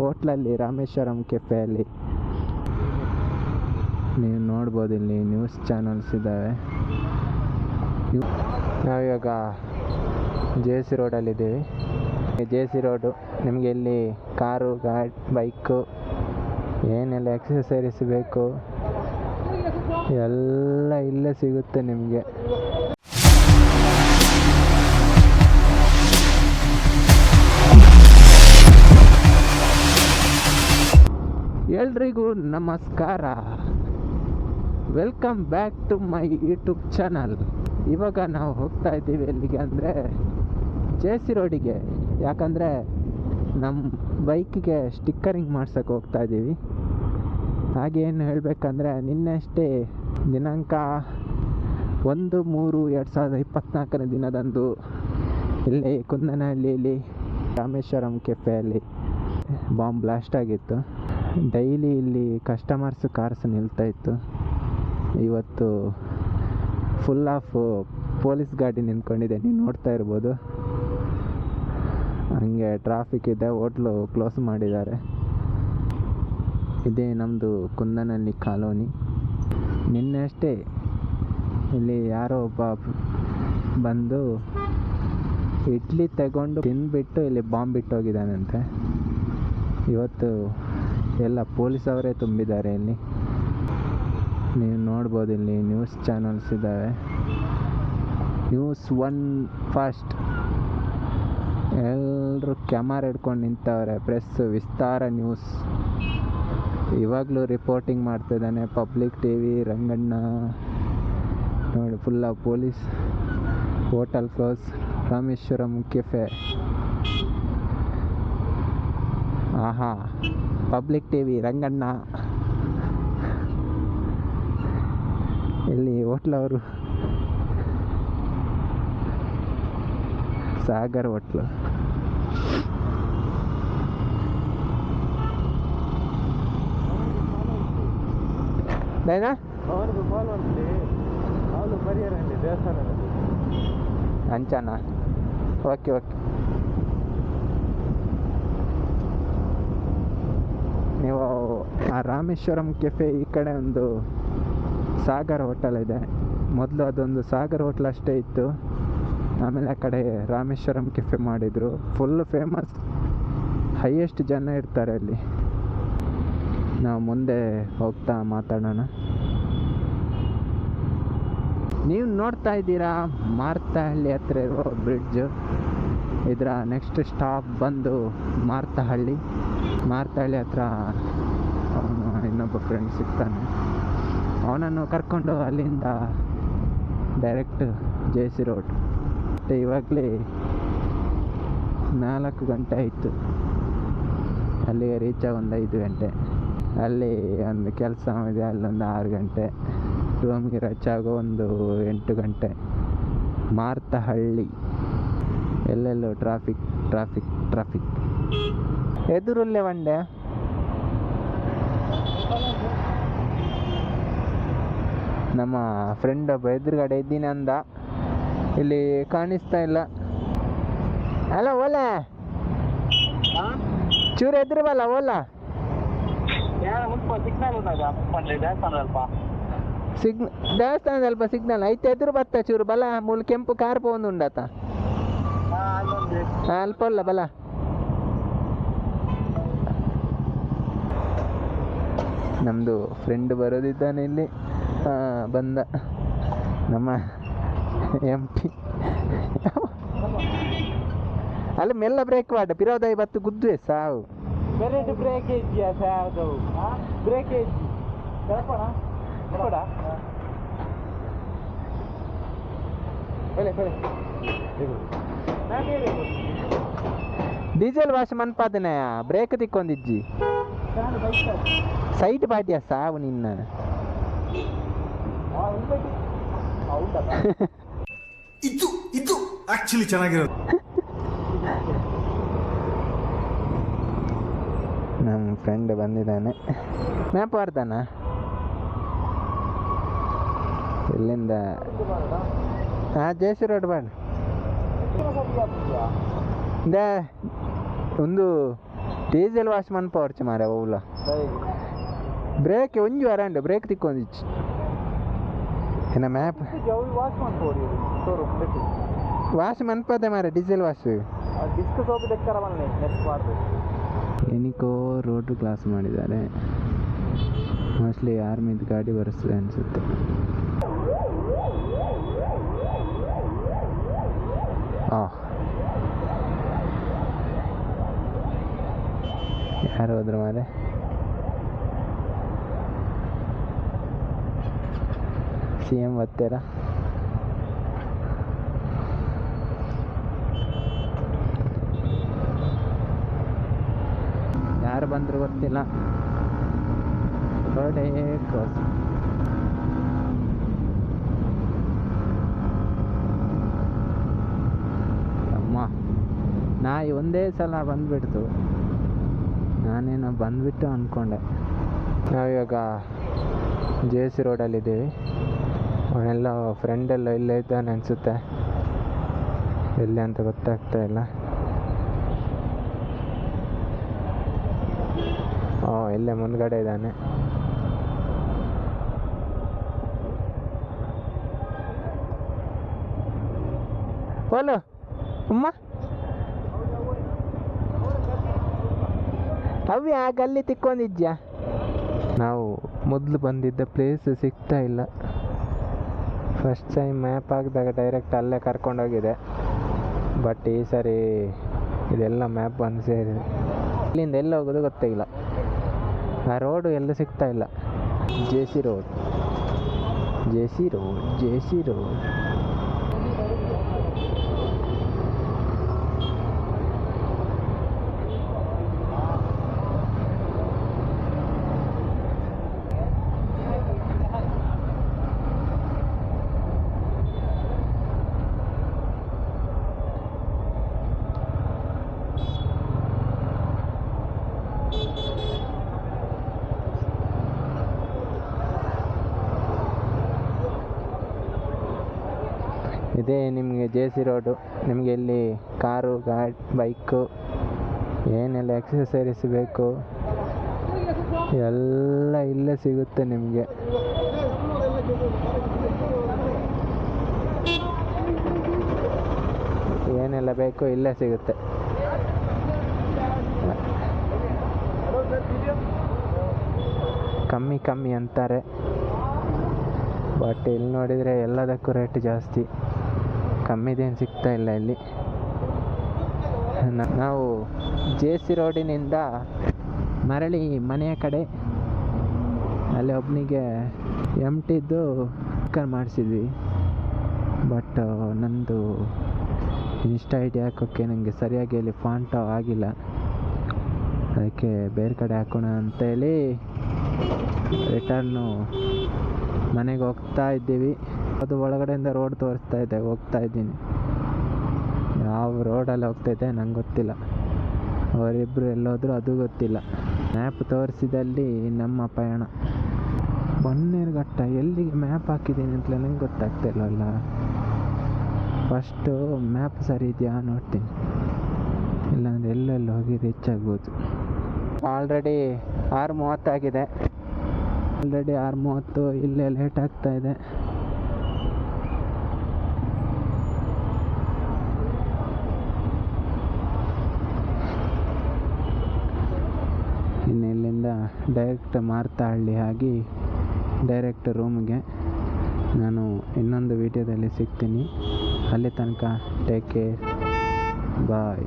ಹೋಟ್ಲಲ್ಲಿ ರಾಮೇಶ್ವರಂ ಕೆಫೆಯಲ್ಲಿ ನೀವು ನೋಡ್ಬೋದು, ಇಲ್ಲಿ ನ್ಯೂಸ್ ಚಾನಲ್ಸ್ ಇದ್ದಾವೆ. ನಾವಿವಾಗ ಜೆ ಸಿ ರೋಡಲ್ಲಿದ್ದೀವಿ. ಜೆ ಸಿ ರೋಡು ನಿಮಗೆ ಇಲ್ಲಿ ಕಾರು, ಬೈಕು ಏನೆಲ್ಲ ಎಕ್ಸಸರೀಸ್ ಬೇಕು ಎಲ್ಲ ಇಲ್ಲೇ ಸಿಗುತ್ತೆ ನಿಮಗೆ. ಎಲ್ರಿಗೂ ನಮಸ್ಕಾರ, welcome back to my YouTube channel. ಇವಾಗ ನಾವು ಹೋಗ್ತಾ ಇದ್ದೀವಿ ಎಲ್ಲಿಗೆ ಅಂದರೆ ಜೆ ಸಿ ರೋಡಿಗೆ. ಯಾಕಂದರೆ ನಮ್ಮ ಬೈಕಿಗೆ ಸ್ಟಿಕ್ಕರಿಂಗ್ ಮಾಡ್ಸೋಕೆ ಹೋಗ್ತಾ ಇದ್ದೀವಿ. ಹಾಗೇನು ಹೇಳಬೇಕಂದ್ರೆ ನಿನ್ನೆಷ್ಟೇ ದಿನಾಂಕ 1/3/2024 ದಿನದಂದು ಇಲ್ಲಿ ಕುಂದನಹಳ್ಳಿಯಲ್ಲಿ ರಾಮೇಶ್ವರಂ ಕೆಫೆಯಲ್ಲಿ ಬಾಂಬ್ ಬ್ಲಾಸ್ಟ್ ಆಗಿತ್ತು. ಡೈಲಿ ಇಲ್ಲಿ ಕಸ್ಟಮರ್ಸ್ ಕಾರ್ಸ್ ನಿಲ್ತಾ ಇತ್ತು. ಇವತ್ತು ಫುಲ್ ಆಫ್ ಪೊಲೀಸ್ ಗಾಡಿ ನಿಂತ್ಕೊಂಡಿದೆ, ನೀವು ನೋಡ್ತಾ ಇರ್ಬೋದು. ಹಂಗೆ ಟ್ರಾಫಿಕ್ ಇದೆ, ಹೋಟ್ಲು ಕ್ಲೋಸ್ ಮಾಡಿದ್ದಾರೆ. ಇದೇ ನಮ್ಮದು ಕುಂದನಹಳ್ಳಿ ಕಾಲೋನಿ. ನಿನ್ನೆ ಅಷ್ಟೇ ಇಲ್ಲಿ ಯಾರೋ ಒಬ್ಬ ಬಂದು ಇಡ್ಲಿ ತಗೊಂಡು ತಿಂದುಬಿಟ್ಟು ಇಲ್ಲಿ ಬಾಂಬ್ ಬಿಟ್ಟೋಗಿದ್ದಾನಂತೆ. ಇವತ್ತು ಎಲ್ಲ ಪೊಲೀಸವರೇ ತುಂಬಿದ್ದಾರೆ ಇಲ್ಲಿ. ನೀವು ನೋಡ್ಬೋದು, ಇಲ್ಲಿ ನ್ಯೂಸ್ ಚಾನಲ್ಸ್ ಇದ್ದಾವೆ. ನ್ಯೂಸ್ 1 ಫಾಸ್ಟ್ ಎಲ್ಲರೂ ಕ್ಯಾಮರಾ ಹಿಡ್ಕೊಂಡು ನಿಂತವ್ರೆ. ಪ್ರೆಸ್ ವಿಸ್ತಾರ ನ್ಯೂಸ್ ಇವಾಗಲೂ ರಿಪೋರ್ಟಿಂಗ್ ಮಾಡ್ತಿದ್ದಾನೆ. ಪಬ್ಲಿಕ್ ಟಿವಿ ರಂಗಣ್ಣ ನೋಡಿ, full of police. Hotel close, Rameshwaram cafe. ಆಹಾ, ಪಬ್ಲಿಕ್ ಟಿವಿ ರಂಗಣ್ಣ. ಇಲ್ಲಿ ಹೋಟ್ಲವರು ಸಾಗರ್ ಹೋಟ್ಲು. ದೇನಾ ಅಂಚನ. ಓಕೆ ಓಕೆ, ನೀವು ಆ ರಾಮೇಶ್ವರಂ ಕೆಫೆ ಈ ಕಡೆ ಒಂದು ಸಾಗರ್ ಹೋಟೆಲ್ ಇದೆ. ಮೊದಲು ಅದೊಂದು ಸಾಗರ್ ಹೋಟ್ಲ್ ಅಷ್ಟೇ ಇತ್ತು, ಆಮೇಲೆ ಆ ಕಡೆ ರಾಮೇಶ್ವರಂ ಕೆಫೆ ಮಾಡಿದರು. ಫುಲ್ ಫೇಮಸ್, ಹೈಯೆಸ್ಟ್ ಜನ ಇರ್ತಾರೆ ಅಲ್ಲಿ. ನಾವು ಮುಂದೆ ಹೋಗ್ತಾ ಮಾತಾಡೋಣ. ನೀವು ನೋಡ್ತಾ ಇದ್ದೀರಾ ಮಾರ್ತಹಳ್ಳಿ ಹತ್ರ ಇರೋ ಬ್ರಿಡ್ಜ್. ಇದರ ನೆಕ್ಸ್ಟ್ ಸ್ಟಾಪ್ ಬಂದು ಮಾರ್ತಹಳ್ಳಿ. ಮಾರ್ತಹಳ್ಳಿ ಹತ್ರ ಅವನು ಇನ್ನೊಬ್ಬ ಫ್ರೆಂಡ್ ಸಿಗ್ತಾನೆ, ಅವನನ್ನು ಕರ್ಕೊಂಡು ಅಲ್ಲಿಂದ ಡೈರೆಕ್ಟ್ ಜೆ ಸಿ ರೋಡ್. ಮತ್ತು ಇವಾಗಲೇ 4 ಗಂಟೆ ಆಯಿತು, ಅಲ್ಲಿಗೆ ರೀಚ್ ಆಗಿ ಒಂದು 5 ಗಂಟೆ. ಅಲ್ಲಿ ಒಂದು ಕೆಲಸ ಇದೆ, ಅಲ್ಲೊಂದು 6 ಗಂಟೆ. ರೂಮ್ಗೆ ರೀಚ್ ಆಗೋ ಒಂದು 8 ಗಂಟೆ. ಮಾರ್ತಹಳ್ಳಿ ಎಲ್ಲೆಲ್ಲೋ ಟ್ರಾಫಿಕ್ ಟ್ರಾಫಿಕ್ ಟ್ರಾಫಿಕ್. ಎದುರಲ್ಲೇ ಒಂಡೆ ನಮ್ಮ ಫ್ರೆಂಡ್ ಒಬ್ಬ ಎದುರುಗಡೆ ಇದ್ದೀನಿ ಅಂದ, ಇಲ್ಲಿ ಕಾಣಿಸ್ತಾ ಇಲ್ಲ. ಅಲ್ಲ ಓಲಾ, ಚೂರು ಎದುರು ಬಲ್ಲ ಓಲಾ. ದೇವಸ್ಥಾನದ ಅಲ್ಪ ಸಿಗ್ನಲ್ ಐತೆ, ಎದುರು ಬತ್ತ ಚೂರು ಬಲ. ಮೂಲ ಕೆಂಪು ಕಾರ್ ಪೋಂದು ಉಂಡತ ಅಲ್ಪ ಅಲ್ಲ ಬಲ. ನಮ್ಮದು ಫ್ರೆಂಡ್ ಬರೋದಿದ್ದಾನೆ ಇಲ್ಲಿ. ಬಂದ ನಮ್ಮ MP. ಅಲ್ಲಿ ಮೆಲ್ಲ ಬ್ರೇಕ್ ಮಾಡ, ಪಿರೋದ 50 ಗುದ್ದುವೆ ಸಾವು. ಬ್ರೇಕ್ ಇದೆಯಾ ಸಾವು? ಬ್ರೇಕ್ ಡೀಸೆಲ್ ವಾಶ್ ಮನ್ಪಾದನೆ ಬ್ರೇಕ್ ತಿಕ್ಕೊಂದಿಜ್ಜಿ ಸೈಟ್ ಬಾಟಿಯ ಸಾವು ನಿನ್ನ. ಇದು ಆಕ್ಚುಲಿ ಚೆನ್ನಾಗಿರೋದು. ನಮ್ಮ ಫ್ರೆಂಡ್ ಬಂದಿದ್ದಾನೆ. ಮ್ಯಾಪ್ ವಾರ್ತಾನ ಇಲ್ಲಿಂದ ಜೆ ಸಿ ರೋಡ್ ಬಾಡ್ ಒಂದು ಡೀಸೆಲ್ ವಾಶ್ ಮನ್ಪವರ್ಚ ಮಾರೆ ಓಲ ಬ್ರೇಕ್ ಒಂಜಿ ವರಂಡು ಬ್ರೇಕ್ ತಿಕ್ಕೊಂದಿಚ್ಚು ಏನ ಮ್ಯಾಪ್ ವಾಶ್ ಮಾಡ್ಬೋದು ಶೋರೂಮ್ ವಾಶ್ ಮನ್ಪದೆ ಮಾರೆ ಡೀಸೆಲ್ ವಾಶ್ ಡಿಸ್ಕ್ ಸೋಪು ತೆಕ್ಕರ ಬನ್ನಿ ನೆಕ್ಸ್ಟ್ ಮಾಡಬೇಕು ಎನಿಕೋ ರೋಡ್ ಕ್ಲಾಸ್ ಮಾಡಿದ್ದಾರೆ ಮೋಸ್ಟ್ಲಿ ಆರ್ಮಿದು ಗಾಡಿ ಬರೆಸ್ತದೆ ಅನಿಸುತ್ತೆ. ಯಾರು ಹೋದ್ರು ಮಾರೆ CM ಬರ್ತೀರಾ? ಯಾರು ಬಂದ್ರು ಗೊತ್ತಿಲ್ಲ. ರೋಡೇ ಕ್ರಾಸ್. ಅಮ್ಮ ನಾಯಿ ಒಂದೇ ಸಲ ಬಂದ್ಬಿಡ್ತು. ನಾನೇನೋ ಬಂದ್ಬಿಟ್ಟು ಅಂದ್ಕೊಂಡೆ. ನಾವಿವಾಗ JC ರೋಡಲ್ಲಿದ್ದೀವಿ. ಅವನೆಲ್ಲ ಫ್ರೆಂಡೆಲ್ಲ ಇಲ್ಲೇ ಇದ್ದಾನೆ ಅನಿಸುತ್ತೆ. ಎಲ್ಲಿ ಅಂತ ಗೊತ್ತಾಗ್ತಾ ಇಲ್ಲ. ಇಲ್ಲೇ ಮುಂದ್ಗಡೆ ಇದ್ದಾನೆ. ಓಲು ಅಮ್ಮ ಅವ್ಯ ಗಲ್ಲಿ ತಿಕ್ಕೊಂಡಿದ್ಯಾ? ನಾವು ಮೊದಲು ಬಂದಿದ್ದ ಪ್ಲೇಸ್ ಸಿಗ್ತಾ ಇಲ್ಲ. ಫಸ್ಟ್ ಟೈಮ್ ಮ್ಯಾಪ್ ಹಾಕಿದಾಗ ಡೈರೆಕ್ಟ್ ಅಲ್ಲೇ ಕರ್ಕೊಂಡೋಗಿದೆ. ಬಟ್ ಈ ಸರಿ ಇದೆಲ್ಲ ಮ್ಯಾಪ್ ಬಂದು ಸೇರಿದೆ. ಇಲ್ಲಿಂದ ಎಲ್ಲ ಹೋಗೋದು ಗೊತ್ತಿಲ್ಲ. ಆ ರೋಡು ಎಲ್ಲ ಸಿಗ್ತಾ ಇಲ್ಲ. JC road. ಇದೇ ನಿಮಗೆ JC ರೋಡು. ನಿಮಗೆ ಇಲ್ಲಿ ಕಾರು, ಬೈಕು ಏನೆಲ್ಲ ಎಕ್ಸಸರೀಸ್ ಬೇಕು ಎಲ್ಲ ಇಲ್ಲೇ ಸಿಗುತ್ತೆ ನಿಮಗೆ. ಏನೆಲ್ಲ ಬೇಕು ಇಲ್ಲೇ ಸಿಗುತ್ತೆ. ಕಮ್ಮಿ ಅಂತಾರೆ, ಬಟ್ ಇಲ್ಲಿ ನೋಡಿದರೆ ಎಲ್ಲದಕ್ಕೂ ರೇಟ್ ಜಾಸ್ತಿ. ಕಮ್ಮಿದೇನು ಸಿಗ್ತಾ ಇಲ್ಲ ಇಲ್ಲಿ. ನಾವು JC ರೋಡಿನಿಂದ ಮರಳಿ ಮನೆಯ ಕಡೆ ಅಲ್ಲಿ ಒಬ್ಬನಿಗೆ MTದ್ದು ಮಾಡಿಸಿದ್ವಿ. ಬಟ್ ನಂದು ಇನ್ಸ್ಟಾ ID ಹಾಕೋಕ್ಕೆ ನನಗೆ ಸರಿಯಾಗಿ ಅಲ್ಲಿ ಫಾಂಟ್ ಆಗಿಲ್ಲ. ಅದಕ್ಕೆ ಬೇರೆ ಕಡೆ ಹಾಕೋಣ ಅಂತೇಳಿ ರಿಟರ್ನು ಮನೆಗೆ ಹೋಗ್ತಾ ಇದ್ದೀವಿ. ಅದು ಒಳಗಡೆಯಿಂದ ರೋಡ್ ತೋರಿಸ್ತಾ ಇದೆ. ಹೋಗ್ತಾ ಇದ್ದೀನಿ. ಯಾವ ರೋಡಲ್ಲಿ ಹೋಗ್ತೈತೆ ನಂಗೆ ಗೊತ್ತಿಲ್ಲ. ಅವರಿಬ್ಬರು ಎಲ್ಲೋದ್ರು ಅದು ಗೊತ್ತಿಲ್ಲ. ಮ್ಯಾಪ್ ತೋರಿಸಿದಲ್ಲಿ ನಮ್ಮ ಪಯಣ. ಬನ್ನೇರುಘಟ್ಟ ಎಲ್ಲಿಗೆ ಮ್ಯಾಪ್ ಹಾಕಿದ್ದೀನಿ ಅಂತಲೇ ನಂಗೆ ಗೊತ್ತಾಗ್ತಾ ಇಲ್ಲವಲ್ಲ. ಫಸ್ಟು ಮ್ಯಾಪ್ ಸರಿ ಇದೆಯಾ ನೋಡ್ತೀನಿ, ಇಲ್ಲಾಂದರೆ ಎಲ್ಲೆಲ್ಲಿ ಹೋಗಿ ರೀಚ್ ಆಗ್ಬೋದು. ಆಲ್ರೆಡಿ 6:30 ಆಗಿದೆ. ಆಲ್ರೆಡಿ 6:30. ಇಲ್ಲೇ ಲೇಟ್ ಆಗ್ತಾ ಇದೆ. ಇನ್ನು ಇಲ್ಲಿಂದ ಡೈರೆಕ್ಟ್ ಮಾರ್ತಹಳ್ಳಿ ಆಗಿ ಡೈರೆಕ್ಟ್ ರೂಮ್ಗೆ. ನಾನು ಇನ್ನೊಂದು ವಿಡಿಯೋದಲ್ಲಿ ಸಿಗ್ತೀನಿ. ಅಲ್ಲಿ ತನಕ ಟೇಕ್ ಕೇರ್, ಬಾಯ್.